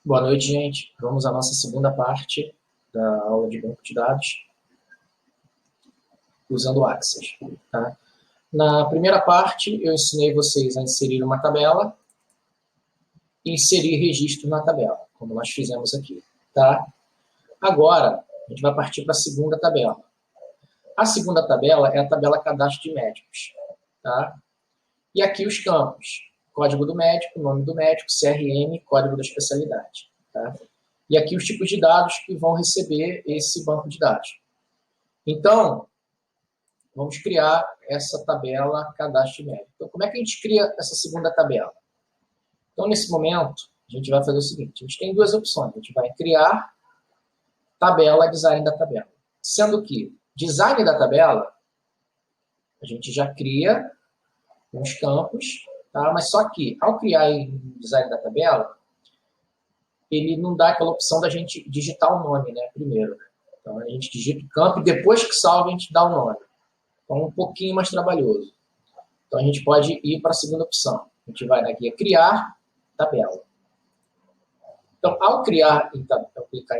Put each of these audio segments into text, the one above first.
Boa noite, gente. Vamos à nossa segunda parte da aula de banco de dados usando o Access. Tá? Na primeira parte, eu ensinei vocês a inserir uma tabela e inserir registro na tabela, como nós fizemos aqui. Tá? Agora, a gente vai partir para a segunda tabela. A segunda tabela é a tabela cadastro de médicos. Tá? E aqui os campos. Código do médico, nome do médico, CRM, código da especialidade. Tá? E aqui os tipos de dados que vão receber esse banco de dados. Então, vamos criar essa tabela cadastro de médico. Então, como é que a gente cria essa segunda tabela? Então, nesse momento, a gente vai fazer o seguinte. A gente tem duas opções. A gente vai criar tabela, design da tabela. Sendo que design da tabela, a gente já cria uns campos, tá? Mas só que, ao criar em design da tabela, ele não dá aquela opção da gente digitar o nome, né? Primeiro. Então, a gente digita o campo e depois que salva, a gente dá o nome. Então, um pouquinho mais trabalhoso. Então, a gente pode ir para a segunda opção. A gente vai aqui a criar tabela. Então, ao clicar em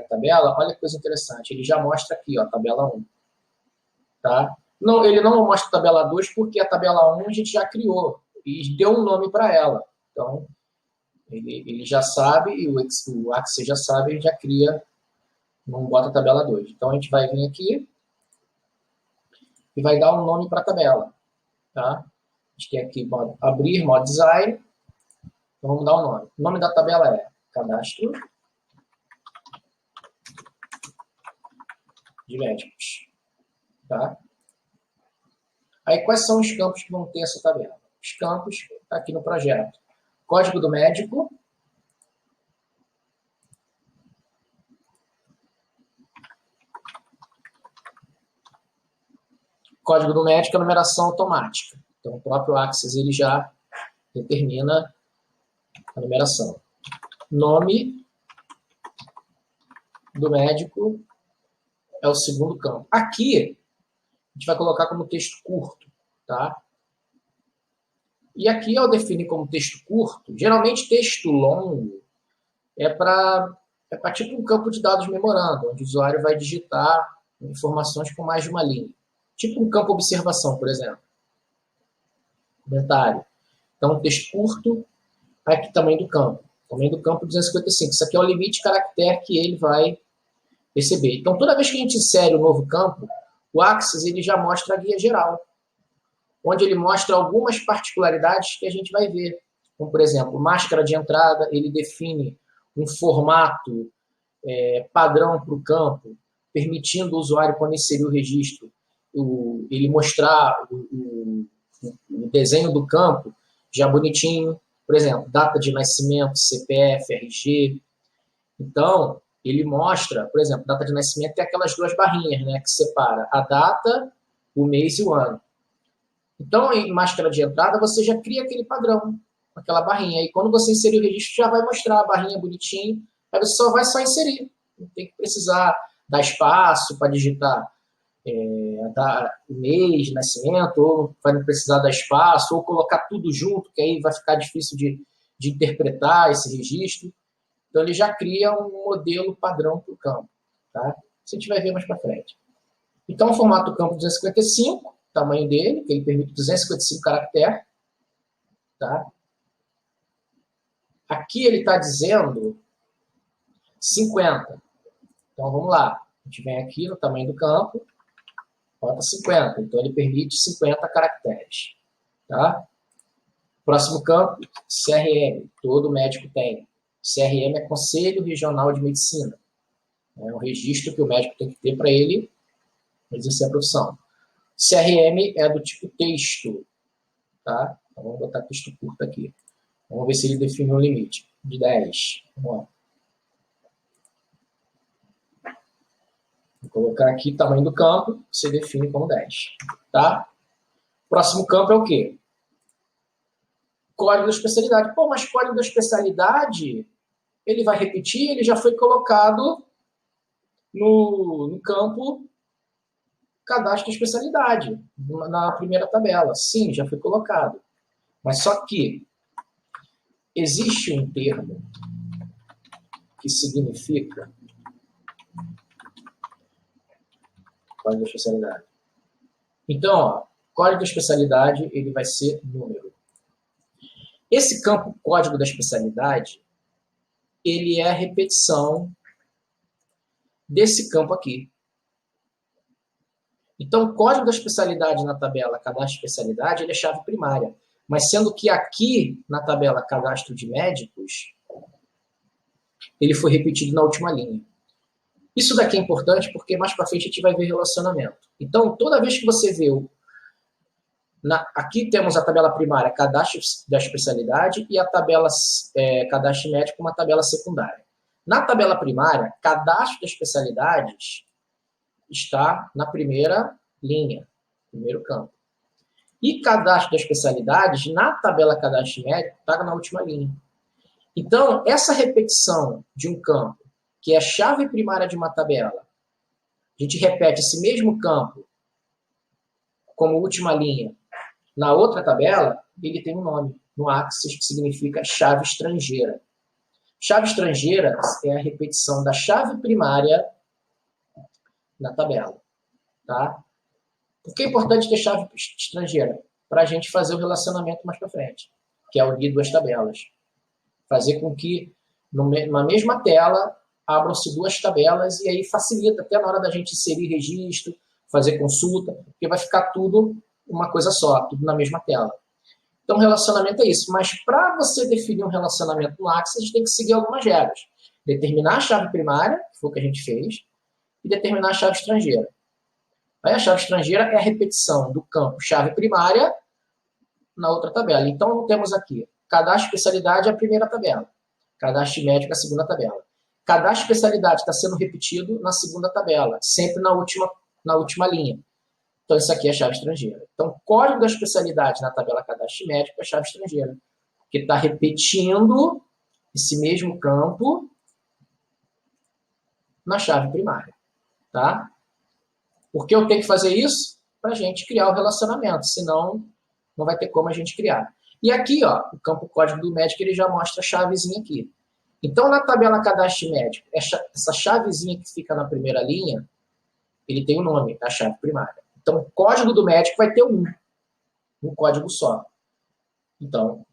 tabela, olha que coisa interessante. Ele já mostra aqui, ó, tabela 1. Tá? Não, ele não mostra a tabela 2 porque a tabela 1 a gente já criou e deu um nome para ela. Então, ele já sabe, e o Access já sabe, ele já cria, não bota a tabela 2. Então, a gente vai vir aqui e vai dar um nome para a tabela. Tá? A gente tem aqui modo abrir, modo design. Então, vamos dar um nome. O nome da tabela é cadastro de médicos. Tá? Aí, quais são os campos que vão ter essa tabela? Os campos tá aqui no projeto. Código do médico. Código do médico é numeração automática. Então, o próprio Access ele já determina a numeração. Nome do médico é o segundo campo. Aqui, a gente vai colocar como texto curto, tá? E aqui, ao definir como texto curto, geralmente texto longo é para tipo um campo de dados memorando, onde o usuário vai digitar informações com mais de uma linha. Tipo um campo observação, por exemplo. Comentário. Então, texto curto, aqui tamanho do campo. Tamanho do campo 255. Isso aqui é o limite de caractere que ele vai receber. Então, toda vez que a gente insere um novo campo, o Access ele já mostra a guia geral, onde ele mostra algumas particularidades que a gente vai ver. Como, por exemplo, máscara de entrada, ele define um formato padrão para o campo, permitindo o usuário, quando inserir o registro, ele mostrar o desenho do campo já bonitinho. Por exemplo, data de nascimento, CPF, RG. Então, ele mostra, por exemplo, data de nascimento tem aquelas duas barrinhas, né, que separa a data, o mês e o ano. Então, em máscara de entrada, você já cria aquele padrão, aquela barrinha. E quando você inserir o registro, já vai mostrar a barrinha bonitinho. Aí você só vai inserir. Não tem que precisar dar espaço para digitar o mês de nascimento, ou vai não precisar dar espaço, ou colocar tudo junto, que aí vai ficar difícil de interpretar esse registro. Então, ele já cria um modelo padrão para o campo. Tá? Isso a gente vai ver mais para frente. Então, o formato do campo 255, tamanho dele, que ele permite 255 caracteres. Tá? Aqui ele está dizendo 50. Então, vamos lá. A gente vem aqui no tamanho do campo, bota 50. Então, ele permite 50 caracteres. Tá? Próximo campo, CRM. Todo médico tem. CRM é Conselho Regional de Medicina. É um registro que o médico tem que ter para ele exercer a profissão. CRM é do tipo texto. Tá? Então, vamos botar texto curto aqui. Vamos ver se ele define um limite. De 10. Vamos lá. Vou colocar aqui o tamanho do campo, você define como 10. Tá? Próximo campo é o quê? Código da especialidade. Pô, mas código da especialidade, ele vai repetir, ele já foi colocado no campo cadastro de especialidade, na primeira tabela. Sim, já foi colocado. Mas só que existe um termo que significa código da especialidade. Então, ó, código da especialidade ele vai ser número. Esse campo código da especialidade, ele é a repetição desse campo aqui. Então, o código da especialidade na tabela cadastro de especialidade, ele é chave primária. Mas sendo que aqui, na tabela cadastro de médicos, ele foi repetido na última linha. Isso daqui é importante porque mais para frente a gente vai ver relacionamento. Então, toda vez que você vê aqui temos a tabela primária, cadastro da especialidade, e a tabela cadastro médico, uma tabela secundária. Na tabela primária, cadastro das especialidades está na primeira linha, primeiro campo. E cadastro das especialidades, na tabela cadastro médico, está na última linha. Então, essa repetição de um campo, que é a chave primária de uma tabela, a gente repete esse mesmo campo como última linha na outra tabela, ele tem um nome no Axis que significa chave estrangeira. Chave estrangeira é a repetição da chave primária na tabela. Tá? Por que é importante ter chave estrangeira? Para a gente fazer o relacionamento mais para frente, que é unir duas tabelas. Fazer com que, na mesma tela, abram-se duas tabelas e aí facilita até na hora da gente inserir registro, fazer consulta, porque vai ficar tudo uma coisa só, tudo na mesma tela. Então, relacionamento é isso. Mas para você definir um relacionamento no Axis, a gente tem que seguir algumas regras. Determinar a chave primária, que foi o que a gente fez, e determinar a chave estrangeira. Aí a chave estrangeira é a repetição do campo chave primária na outra tabela. Então, temos aqui, cadastro especialidade é a primeira tabela. Cadastro médico é a segunda tabela. Cadastro especialidade está sendo repetido na segunda tabela, sempre na última linha. Então, isso aqui é a chave estrangeira. Então, código da especialidade na tabela cadastro médico é a chave estrangeira, porque está repetindo esse mesmo campo na chave primária. Tá? Por que eu tenho que fazer isso? Para a gente criar o relacionamento, senão não vai ter como a gente criar. E aqui, ó, o campo código do médico ele já mostra a chavezinha aqui. Então, na tabela cadastro médico, essa chavezinha que fica na primeira linha, ele tem o nome, a chave primária. Então, o código do médico vai ter um código só. Então,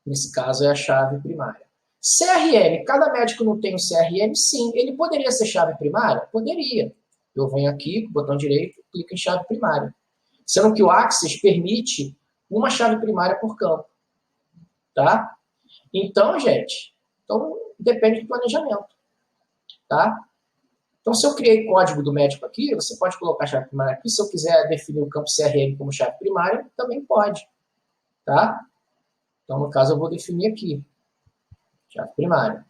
nesse caso, é a chave primária. CRM, cada médico não tem um CRM? Sim. Ele poderia ser chave primária? Poderia. Eu venho aqui, com o botão direito, clico em chave primária. Sendo que o Axis permite uma chave primária por campo. Tá? Então, gente, depende do planejamento. Tá? Então, se eu criei código do médico aqui, você pode colocar a chave primária aqui. Se eu quiser definir o campo CRM como chave primária, também pode. Tá? Então, no caso, eu vou definir aqui. Chave primária.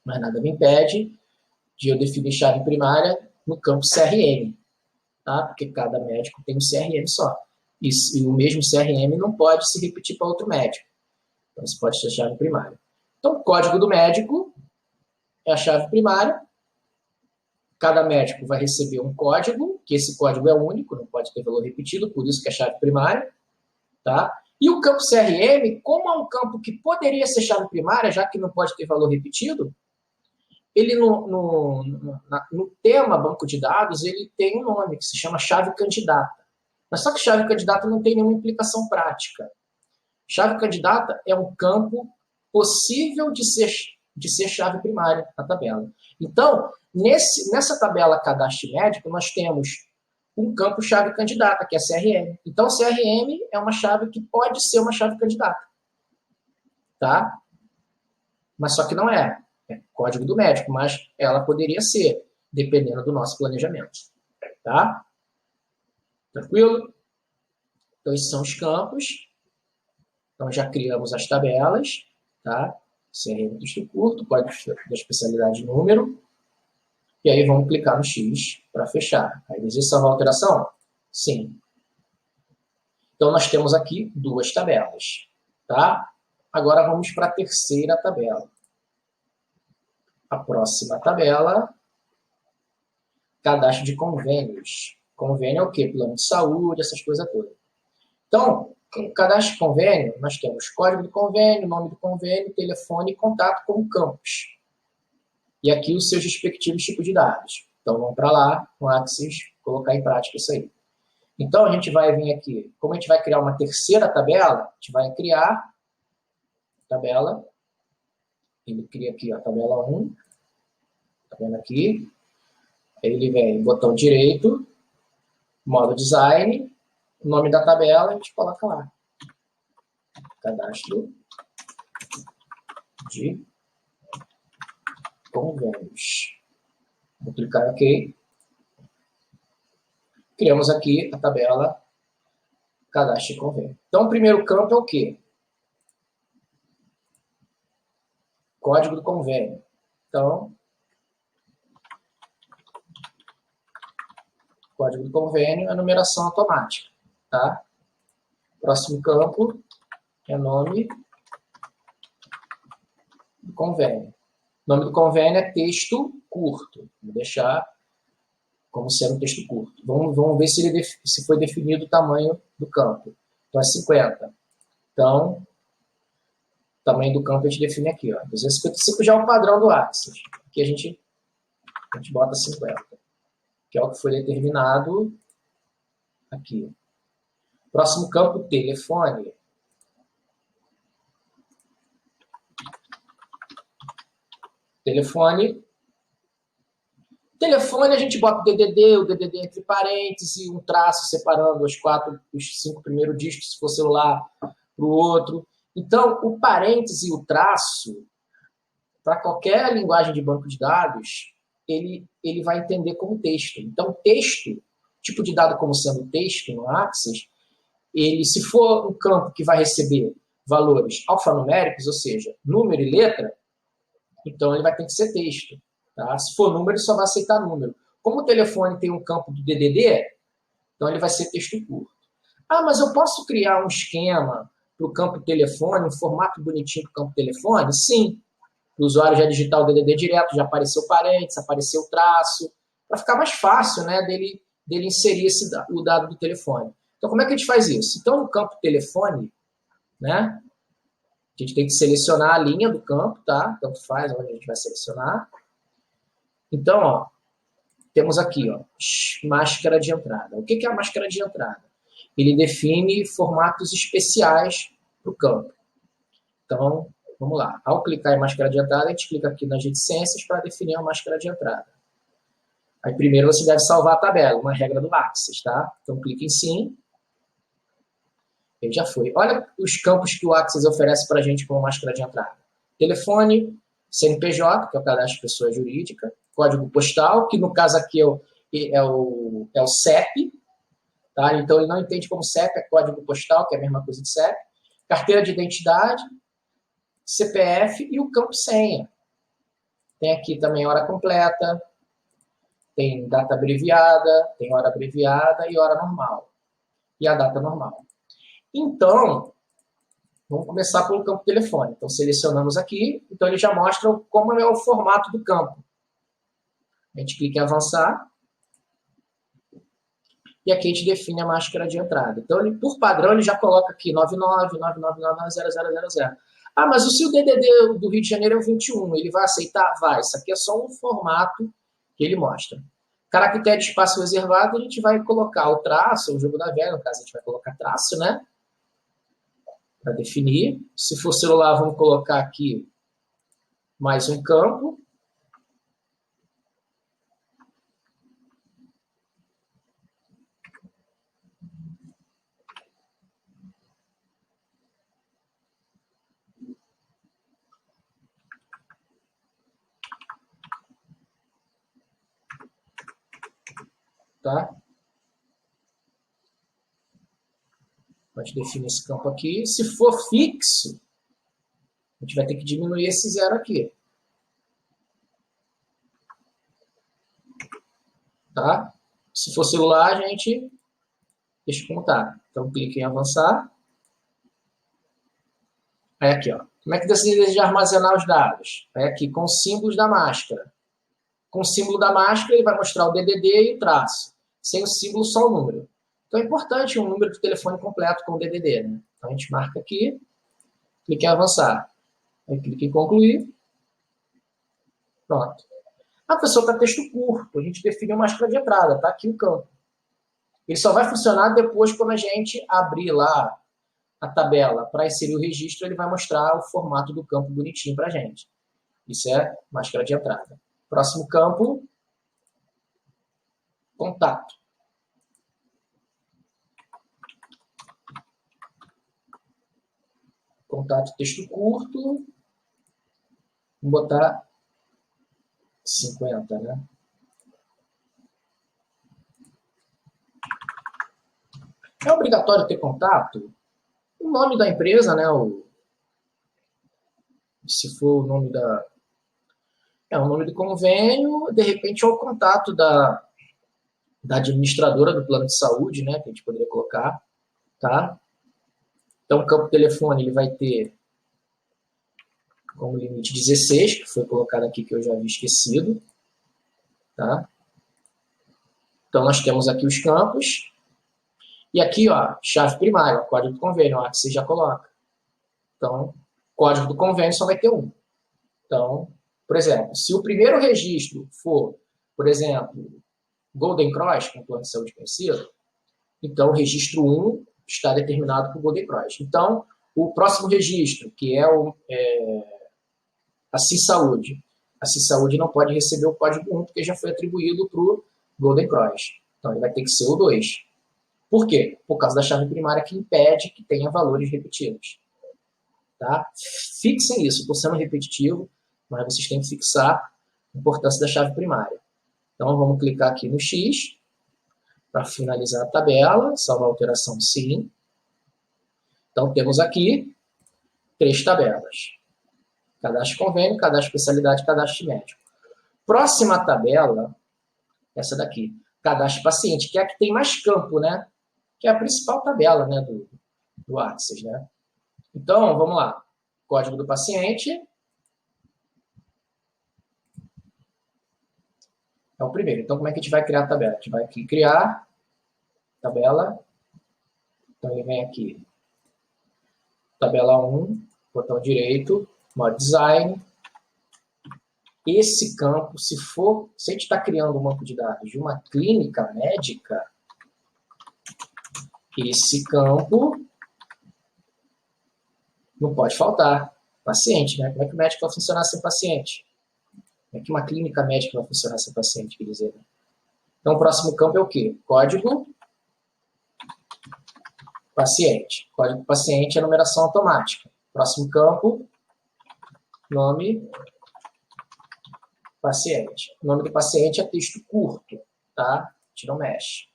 Mas nada me impede de eu definir chave primária no campo CRM. Tá? Porque cada médico tem um CRM só. E o mesmo CRM não pode se repetir para outro médico. Então, isso pode ser chave primária. Então, o código do médico é a chave primária. Cada médico vai receber um código, que esse código é único, não pode ter valor repetido, por isso que é chave primária. Tá? E o campo CRM, como é um campo que poderia ser chave primária, já que não pode ter valor repetido, ele no tema banco de dados, ele tem um nome que se chama chave candidata. Mas só que chave candidata não tem nenhuma implicação prática. Chave candidata é um campo possível de ser chave primária na tabela. Então, nessa tabela cadastro médico, nós temos um campo chave candidata, que é CRM. Então, CRM é uma chave que pode ser uma chave candidata. Tá? Mas só que não é. É código do médico, mas ela poderia ser, dependendo do nosso planejamento. Tá? Tranquilo? Então, esses são os campos. Então, já criamos as tabelas. Tá? CRM texto curto, código da especialidade número. E aí vamos clicar no X para fechar. Aí existe essa alteração? Sim. Então, nós temos aqui duas tabelas. Tá? Agora vamos para a terceira tabela. A próxima tabela, cadastro de convênios. Convênio é o quê? Plano de saúde, essas coisas todas. Então, no cadastro de convênio, nós temos código do convênio, nome do convênio, telefone e contato como campos. e aqui os seus respectivos tipos de dados. Então, vamos para lá, no Axis, colocar em prática isso aí. Então, a gente vai vir aqui, como a gente vai criar uma terceira tabela, a gente vai criar tabela, ele cria aqui, ó, tabela 1, tá vendo aqui? Aí ele vem, botão direito, modo design, o nome da tabela, a gente coloca lá. Cadastro de convênios. Vou clicar em OK. Criamos aqui a tabela cadastro de convênio. Então, o primeiro campo é o quê? Código do convênio. Então, código do convênio é numeração automática. Tá? Próximo campo é nome do convênio. O nome do convênio é texto curto. Vou deixar como sendo texto curto. Vamos ver se foi definido o tamanho do campo. Então, é 50. Então, o tamanho do campo a gente define aqui. Ó. 255 já é o padrão do Axis. Aqui a gente bota 50. Que é o que foi determinado aqui. Próximo campo, telefone. Telefone a gente bota o DDD entre parênteses, um traço separando os 5 primeiros dígitos, se for celular, para o outro. Então, o parêntese e o traço, para qualquer linguagem de banco de dados, ele vai entender como texto. Então, texto, tipo de dado como sendo texto no Axis, se for um campo que vai receber valores alfanuméricos, ou seja, número e letra, então ele vai ter que ser texto. Tá? Se for número, ele só vai aceitar número. Como o telefone tem um campo do DDD, então ele vai ser texto curto. Ah, mas eu posso criar um esquema para o campo telefone, um formato bonitinho para o campo telefone? Sim. O usuário já digitar o DDD direto, já apareceu parênteses, apareceu traço, para ficar mais fácil, né, dele inserir o dado do telefone. Então, como é que a gente faz isso? Então, no campo telefone, né, a gente tem que selecionar a linha do campo, tá? Tanto faz onde a gente vai selecionar. Então, ó, temos aqui, ó, máscara de entrada. O que é a máscara de entrada? Ele define formatos especiais para o campo. Então, vamos lá. Ao clicar em máscara de entrada, a gente clica aqui nas reticências para definir a máscara de entrada. Aí, primeiro, você deve salvar a tabela, uma regra do Axis, tá? Então, clique em sim. Ele já foi. Olha os campos que o Axis oferece para a gente como máscara de entrada. Telefone, CNPJ, que é o cadastro de pessoa jurídica, código postal, que no caso aqui é o CEP, tá? Então ele não entende como CEP, é código postal, que é a mesma coisa de CEP, carteira de identidade, CPF e o campo senha. Tem aqui também hora completa, tem data abreviada, tem hora abreviada e hora normal. E a data normal. Então, vamos começar pelo campo telefone. Então, selecionamos aqui. Então, ele já mostra como é o formato do campo. A gente clica em avançar. E aqui a gente define a máscara de entrada. Então, por padrão, ele já coloca aqui 9999990000. Ah, mas o seu DDD do Rio de Janeiro é o 21. Ele vai aceitar? Vai. Isso aqui é só um formato que ele mostra. Caractere de espaço reservado, a gente vai colocar o traço, o jogo da velha, no caso, a gente vai colocar traço, né? Para definir. Se for celular, vamos colocar aqui mais um campo. Tá? A gente define esse campo aqui. Se for fixo, a gente vai ter que diminuir esse zero aqui. Tá? Se for celular, a gente deixa contar. Então, clique em avançar. Aí aqui, ó. Como é que você deseja armazenar os dados? Aí aqui, com símbolos da máscara. Com o símbolo da máscara, ele vai mostrar o DDD e o traço. Sem o símbolo, só o número. Então, é importante um número de telefone completo com o DDD. Né? Então, a gente marca aqui, clique em avançar. Aí, clique em concluir. Pronto. A pessoa está texto curto, a gente definiu máscara de entrada, tá aqui o campo. Ele só vai funcionar depois quando a gente abrir lá a tabela para inserir o registro, ele vai mostrar o formato do campo bonitinho para a gente. Isso é máscara de entrada. Próximo campo, contato. Contato texto curto. Vamos botar 50, né? É obrigatório ter contato? O nome da empresa, né? Se for o nome da... o nome do convênio, de repente é o contato da administradora do plano de saúde, né? Que a gente poderia colocar, tá? Então, o campo telefone, ele vai ter como limite 16, que foi colocado aqui, que eu já havia esquecido, tá? Então, nós temos aqui os campos. E aqui, ó, chave primária, ó, código do convênio, ó, que você já coloca. Então, código do convênio só vai ter um. Então, por exemplo, se o primeiro registro for, por exemplo, Golden Cross, com plano de saúde conhecido, então o registro 1 está determinado por Golden Cross. Então, o próximo registro, que é a CISaúde. A CISaúde não pode receber o código 1, porque já foi atribuído para o Golden Cross. Então, ele vai ter que ser o 2. Por quê? Por causa da chave primária que impede que tenha valores repetidos. Tá? Fixem isso, por sendo repetitivo, mas vocês têm que fixar a importância da chave primária. Então, vamos clicar aqui no X, para finalizar a tabela, salvar a alteração sim. Então, temos aqui 3 tabelas. Cadastro convênio, cadastro especialidade, cadastro médico. Próxima tabela, essa daqui, cadastro paciente, que é a que tem mais campo, né? Que é a principal tabela, né, do Axis, né? Então, vamos lá. Código do paciente. É o primeiro. Então, como é que a gente vai criar a tabela? A gente vai aqui criar tabela. Então, ele vem aqui. Tabela 1, botão direito, modo design. Esse campo, se a gente está criando um banco de dados de uma clínica médica, esse campo não pode faltar. Paciente, né? Como é que o médico vai funcionar sem paciente? Como é que uma clínica médica vai funcionar sem paciente, quer dizer? Então, o próximo campo é o quê? Código paciente. Código paciente é numeração automática. Próximo campo, nome paciente. O nome do paciente é texto curto, tá? A gente não mexe.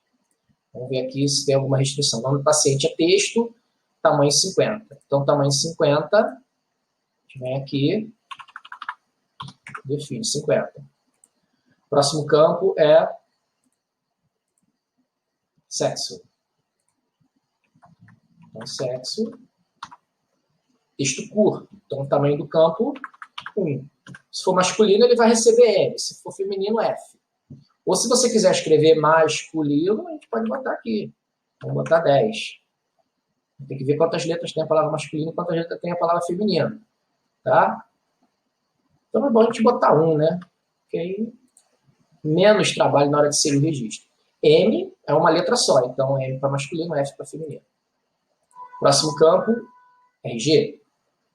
Vamos ver aqui se tem alguma restrição. O nome do paciente é texto, tamanho 50. Então, tamanho 50, a gente vem aqui, define 50. Próximo campo é sexo. Então, sexo, texto curto. Então, tamanho do campo, 1. Se for masculino, ele vai receber M. Se for feminino, F. Ou se você quiser escrever masculino, a gente pode botar aqui. Vamos botar 10. Tem que ver quantas letras tem a palavra masculino e quantas letras tem a palavra feminina. Tá? Então é bom a gente botar 1, né? Porque aí menos trabalho na hora de inserir o registro. M é uma letra só, então M para masculino, F para feminino. Próximo campo, RG.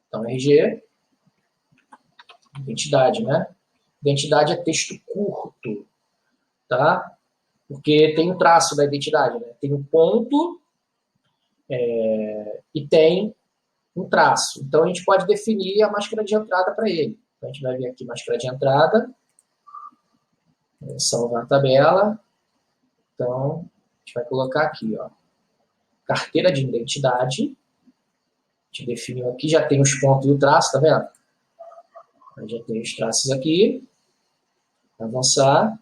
Então, RG, identidade, né? Identidade é texto curto, tá? Porque tem um traço da identidade, né? Tem um ponto e tem um traço. Então, a gente pode definir a máscara de entrada para ele. Então, a gente vai vir aqui, máscara de entrada, salvar a tabela. Então, a gente vai colocar aqui, ó, carteira de identidade. A gente definiu aqui, já tem os pontos do traço, tá vendo? Já tem os traços aqui. Avançar.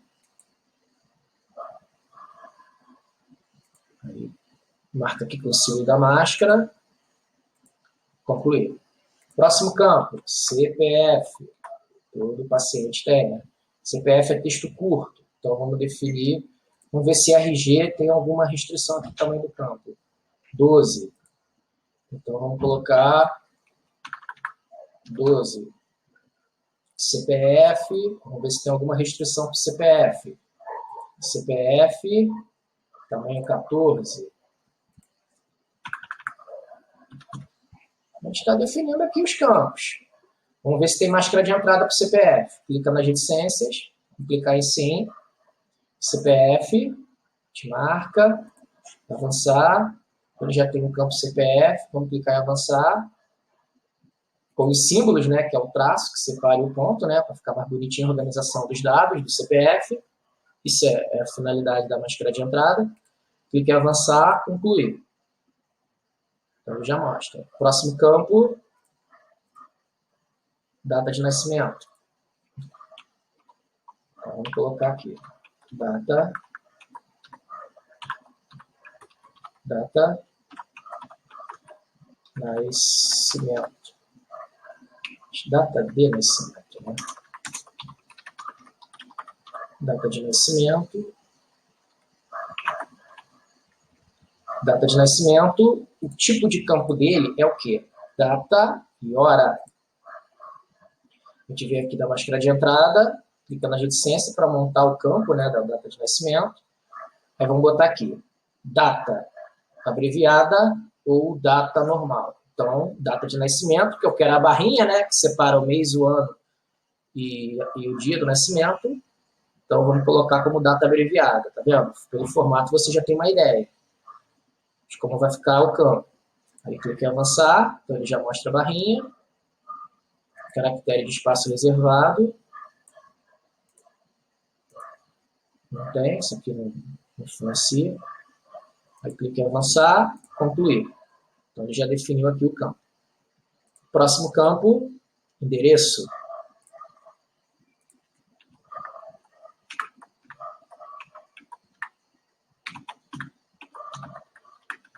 Aí, marca aqui com o símbolo da máscara. Concluir. Próximo campo, CPF. Todo paciente tem, né? CPF é texto curto. Então, vamos definir. Vamos ver se RG tem alguma restrição aqui no tamanho do campo. 12. Então, vamos colocar 12. CPF, vamos ver se tem alguma restrição para o CPF. CPF, tamanho 14. A gente está definindo aqui os campos. Vamos ver se tem máscara de entrada para o CPF. Clica nas reticências, clicar em sim. CPF, te marca, avançar. Quando já tem um campo CPF, vamos clicar em avançar. Com os símbolos, né, que é o traço que separe o ponto, né, para ficar mais bonitinho a organização dos dados do CPF. Isso é a finalidade da máscara de entrada. Clique em avançar, concluir. Então já mostra. Próximo campo, data de nascimento. Então, vamos colocar aqui. Data nascimento. Data de nascimento, né? Data de nascimento. Data de nascimento, o tipo de campo dele é o quê? Data e hora. A gente vem aqui da máscara de entrada, clica na reticência para montar o campo, né, da data de nascimento. Aí vamos botar aqui, data abreviada ou data normal. Então, data de nascimento, que eu quero a barrinha, né, que separa o mês, o ano e o dia do nascimento. Então, vamos colocar como data abreviada, tá vendo? Pelo formato você já tem uma ideia de como vai ficar o campo. Aí clique em avançar, então ele já mostra a barrinha. Caractere de espaço reservado. Não tem, isso aqui não influencia. Aí clique em avançar, concluir. Então ele já definiu aqui o campo. Próximo campo, endereço.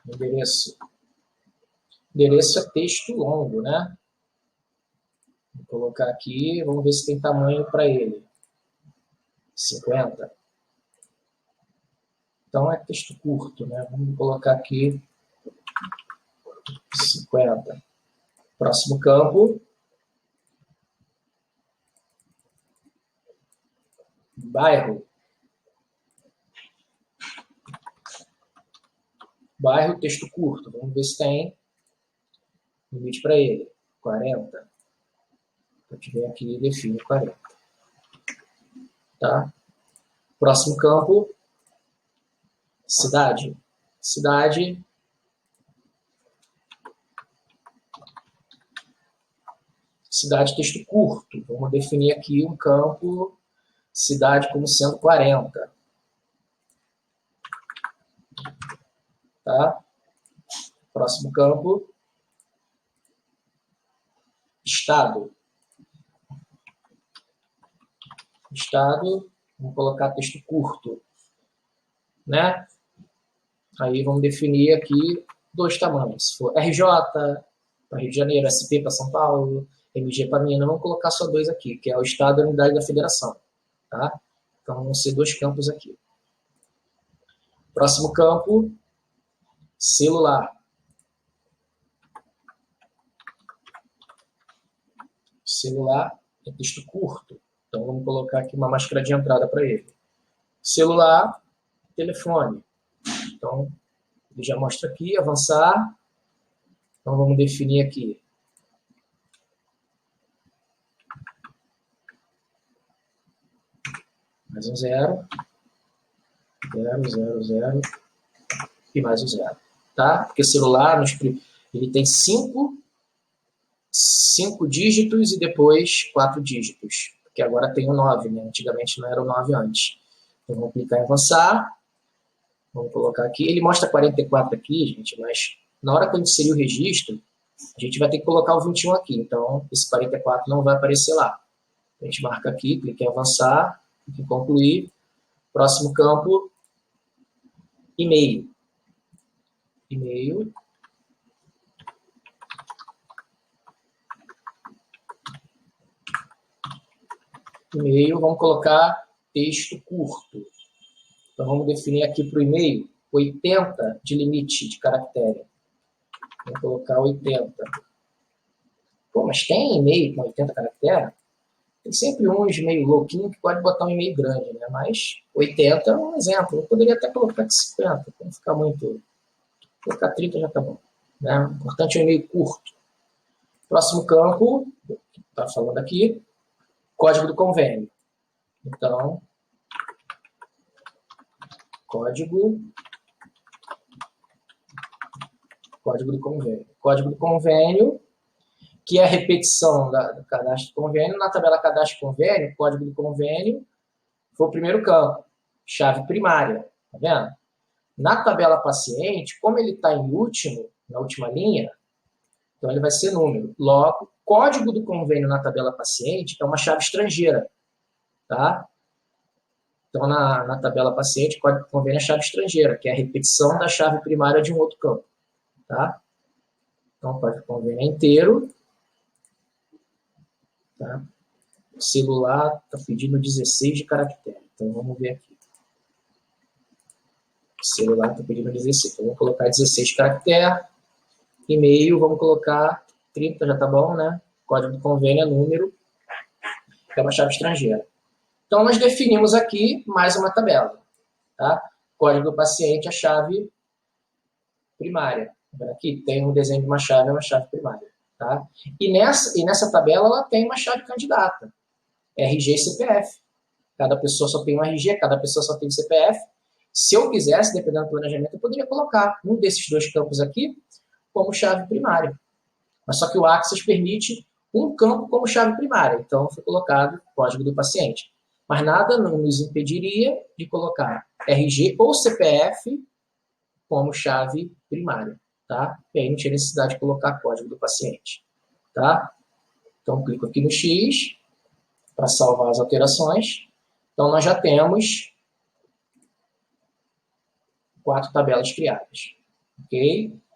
Endereço. Endereço é texto longo, né? Vou colocar aqui, vamos ver se tem tamanho para ele. 50. Então é texto curto, né? Vamos colocar aqui 50. Próximo campo. Bairro. Bairro, texto curto. Vamos ver se tem limite para ele. 40. Eu tiver aqui e define 40. Tá? Próximo campo. Cidade. Cidade. Cidade, texto curto. Vamos definir aqui um campo, cidade como sendo 40. Tá? Próximo campo. Estado. Estado, vamos colocar texto curto. Né? Aí vamos definir aqui dois tamanhos. Se for RJ, para Rio de Janeiro, SP para São Paulo, MG para Minas, vamos colocar só dois aqui, que é o Estado e a Unidade da Federação. Tá? Então vão ser dois campos aqui. Próximo campo, celular. Celular é texto curto. Então vamos colocar aqui uma máscara de entrada para ele. Celular, telefone. Então ele já mostra aqui, avançar. Então vamos definir aqui. Mais um 0. 0, 0, 0. E mais um 0. Tá? Porque celular, ele tem 5 dígitos e depois 4 dígitos. Porque agora tem o 9, né? Antigamente não era o 9 antes. Então vamos clicar em avançar. Vamos colocar aqui. Ele mostra 44 aqui, gente, mas na hora que a gente inserir o registro, a gente vai ter que colocar o 21 aqui. Então, esse 44 não vai aparecer lá. A gente marca aqui, clica em avançar, clica em concluir. Próximo campo, e-mail. E-mail. E-mail, vamos colocar texto curto. Então, vamos definir aqui para o e-mail 80 de limite de caractere. Vamos colocar 80. Pô, mas tem e-mail com 80 caracteres? Tem sempre uns meio louquinho que pode botar um e-mail grande, né? Mas 80 é um exemplo. Eu poderia até colocar aqui 50, para não ficar muito. Vou colocar 30 já tá bom. Né? O importante é um e-mail curto. Próximo campo, está falando aqui, código do convênio. Então, código do convênio. Código do convênio, que é a repetição do cadastro do convênio. Na tabela cadastro convênio, código do convênio foi o primeiro campo, chave primária, tá vendo? Na tabela paciente, como ele está em último, na última linha, então ele vai ser número. Logo, código do convênio na tabela paciente é uma chave estrangeira, tá? Então, na tabela paciente, código do convênio é chave estrangeira, que é a repetição da chave primária de um outro campo, tá? Então, o código do convênio é inteiro, tá? O celular está pedindo 16 de caractere, então vamos ver aqui. O celular está pedindo 16, então vamos colocar 16 de caractere. E-mail, vamos colocar 30, já tá bom, né? Código do convênio é número, que é uma chave estrangeira. Então, nós definimos aqui mais uma tabela, tá? Código do paciente, a chave primária. Aqui tem um desenho de uma chave primária, tá? E nessa tabela, ela tem uma chave candidata, RG e CPF. Cada pessoa só tem um RG, cada pessoa só tem um CPF. Se eu quisesse, dependendo do planejamento, eu poderia colocar um desses dois campos aqui como chave primária. Mas só que o Access permite um campo como chave primária. Então, foi colocado o código do paciente. Mas nada não nos impediria de colocar RG ou CPF como chave primária. Tá? E aí não tinha necessidade de colocar código do paciente. Tá? Então, clico aqui no X para salvar as alterações. Então, nós já temos 4 tabelas criadas. Ok?